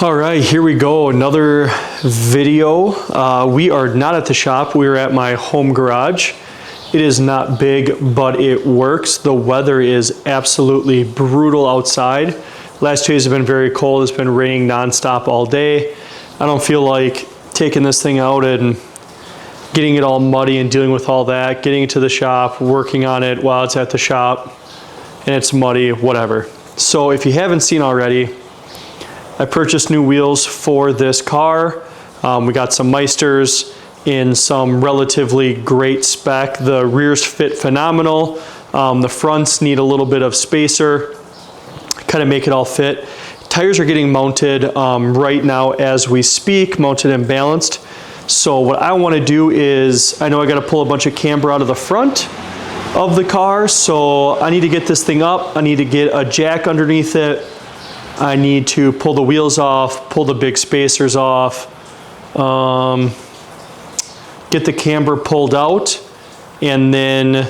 All right, here we go. Another video. We are not at the shop. We are at my home garage. It is not big, but it works. The weather is absolutely brutal outside. Last 2 days have been very cold. It's been raining nonstop all day. I don't feel like taking this thing out and getting it all muddy and dealing with all that, getting it to the shop, working on it while it's at the shop, and it's muddy, whatever. So if you haven't seen already, I purchased new wheels for this car. We got some Meisters in some relatively great spec. The rears fit phenomenal. The fronts need a little bit of spacer, kind of make it all fit. Tires are getting mounted right now as we speak, mounted and balanced. So what I want to do is, I know I got to pull a bunch of camber out of the front of the car, so I need to get this thing up. I need to get a jack underneath it. I need to pull the wheels off, pull the big spacers off, get the camber pulled out, and then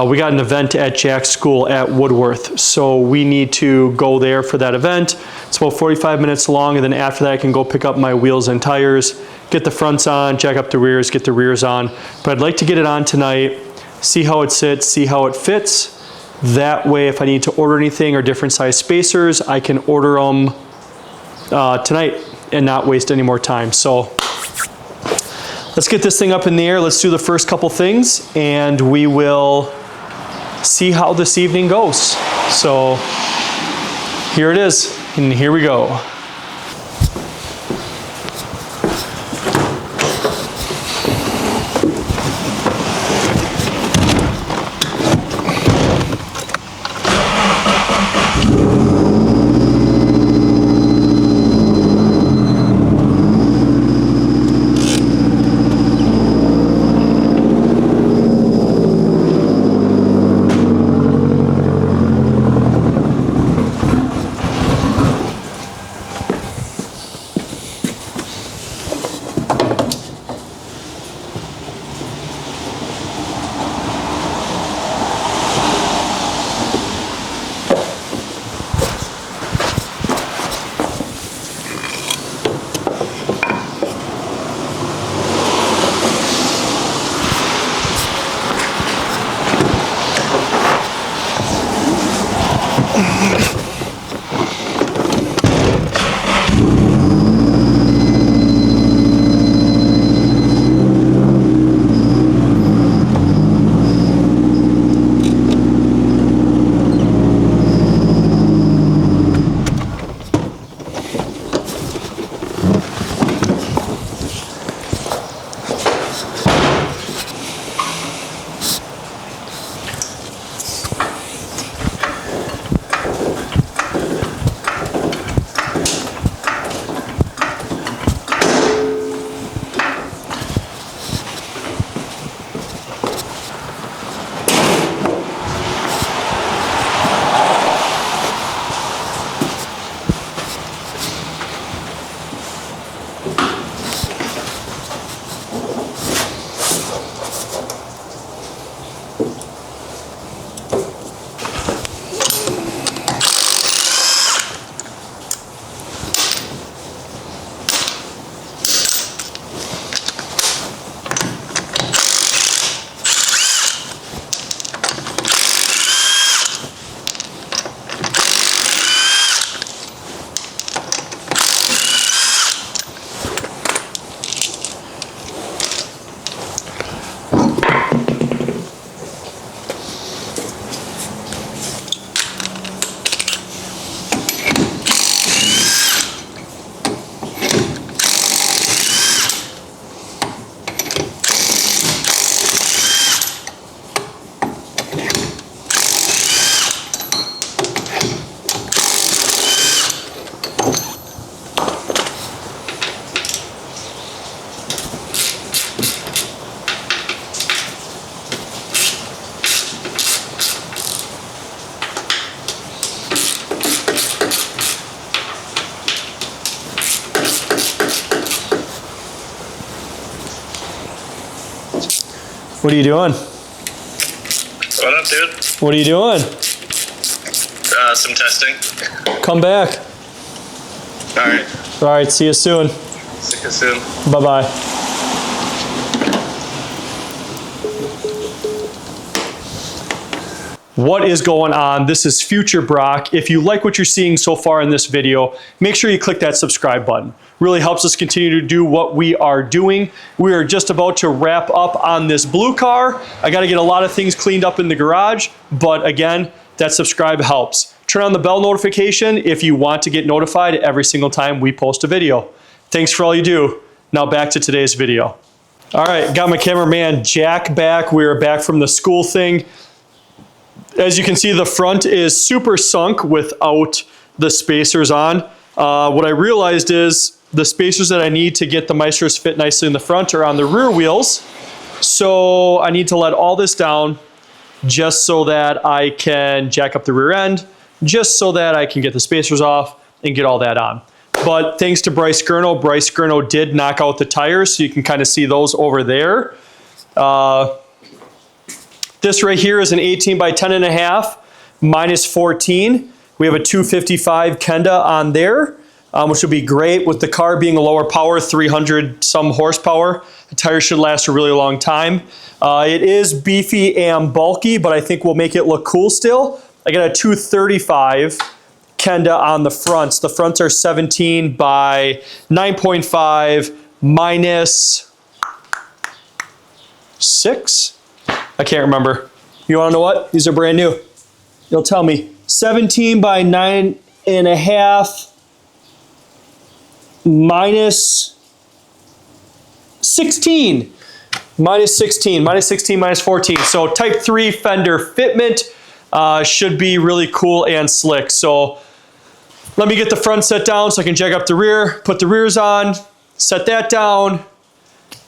we got an event at Jack's school at Woodworth, so we need to go there for that event. It's about 45 minutes long, and then after that I can go pick up my wheels and tires, get the fronts on, jack up the rears, get the rears on. But I'd like to get it on tonight, see how it sits, see how it fits. That way, if I need to order anything or different size spacers, I can order them tonight and not waste any more time. So let's get this thing up in the air. Let's do the first couple things and we will see how this evening goes. So here it is, and here we go. What are you doing? What up, dude? What are you doing? Some testing. Come back. All right. All right, see you soon. See you soon. Bye-bye. What is going on? This is Future Brock. If you like what you're seeing so far in this video, make sure you click that subscribe button. Really helps us continue to do what we are doing. We are just about to wrap up on this blue car. I got to get a lot of things cleaned up in the garage, but again, that subscribe helps. Turn on the bell notification if you want to get notified every single time we post a video. Thanks for all you do. Now back to today's video. All right, got my cameraman Jack back. We're back from the school thing. As you can see, the front is super sunk without the spacers on. What I realized is the spacers that I need to get the Maestros fit nicely in the front are on the rear wheels. So I need to let all this down just so that I can jack up the rear end, just so that I can get the spacers off and get all that on. But thanks to Bryce Gurno did knock out the tires, so you can kind of see those over there. This right here is an 18 by 10 and a half minus 14. We have a 255 Kenda on there, which will be great with the car being a lower power, 300 some horsepower. The tire should last a really long time. It is beefy and bulky, but I think we'll make it look cool still. I got a 235 Kenda on the fronts. The fronts are 17 by 9.5 minus 6. I can't remember. You want to know what? These are brand new. You'll tell me. 17 by 9.5 minus 16. Minus 16. Minus 16, minus 14. So type 3 fender fitment should be really cool and slick. So let me get the front set down so I can jack up the rear, put the rears on, set that down,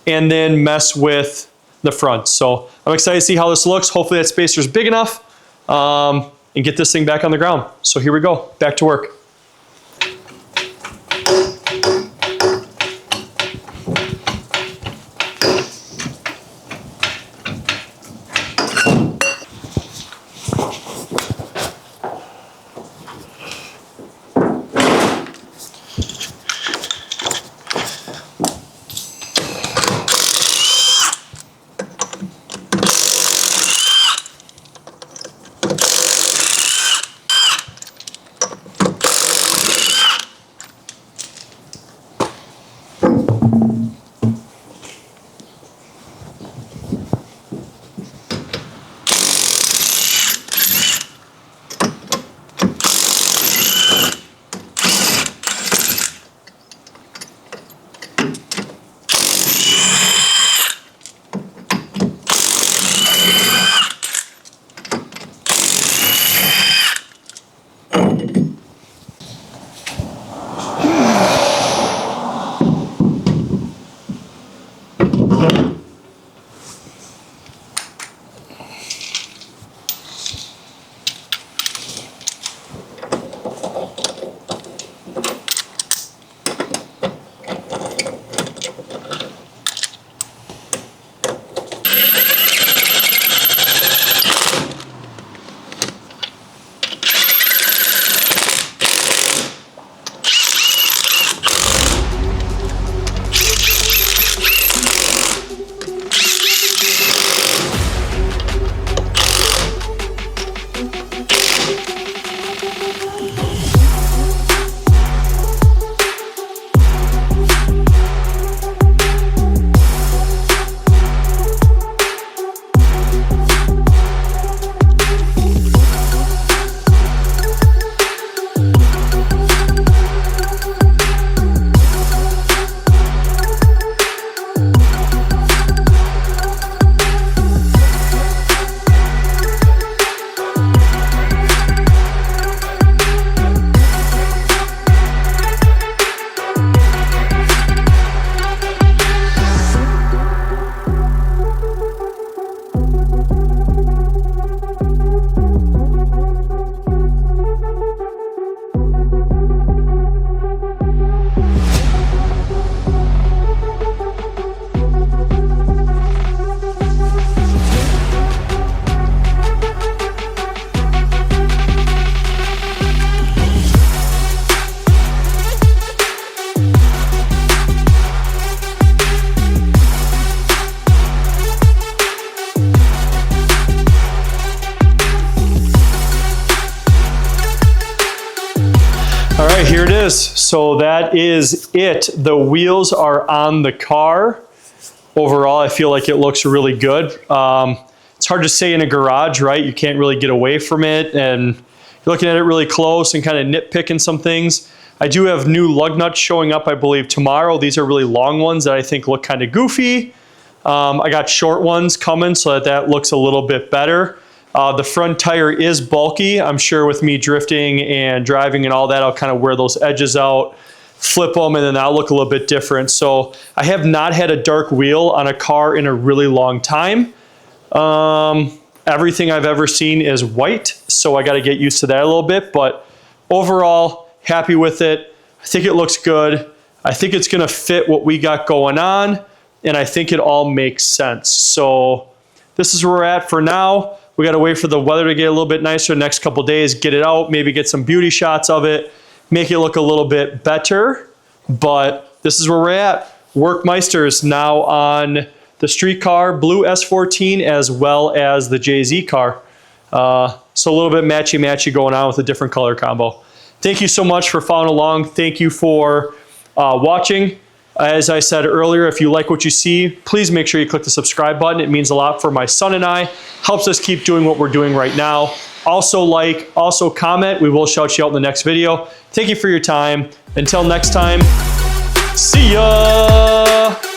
and then mess with the front. So I'm excited to see how this looks. Hopefully that spacer is big enough and get this thing back on the ground. So here we go, back to work. All right, here it is. So that is it. The wheels are on the car. Overall, I feel like it looks really good. It's hard to say in a garage, right? You can't really get away from it, and you're looking at it really close and kind of nitpicking some things. I do have new lug nuts showing up, I believe, tomorrow. These are really long ones that I think look kind of goofy. I got short ones coming so that looks a little bit better. The front tire is bulky. I'm sure with me drifting and driving and all that, I'll kind of wear those edges out, flip them, and then that'll look a little bit different. So I have not had a dark wheel on a car in a really long time. Everything I've ever seen is white, so I got to get used to that a little bit. But overall, happy with it. I think it looks good. I think it's going to fit what we got going on, and I think it all makes sense. So this is where we're at for now. We got to wait for the weather to get a little bit nicer the next couple days, get it out, maybe get some beauty shots of it, make it look a little bit better. But this is where we're at. Workmeister is now on the street car, blue S14, as well as the JZ car. So a little bit matchy-matchy going on with a different color combo. Thank you so much for following along. Thank you for watching. As I said earlier, if you like what you see, please make sure you click the subscribe button. It means a lot for my son and I. Helps us keep doing what we're doing right now. Also like, also comment. We will shout you out in the next video. Thank you for your time. Until next time, see ya!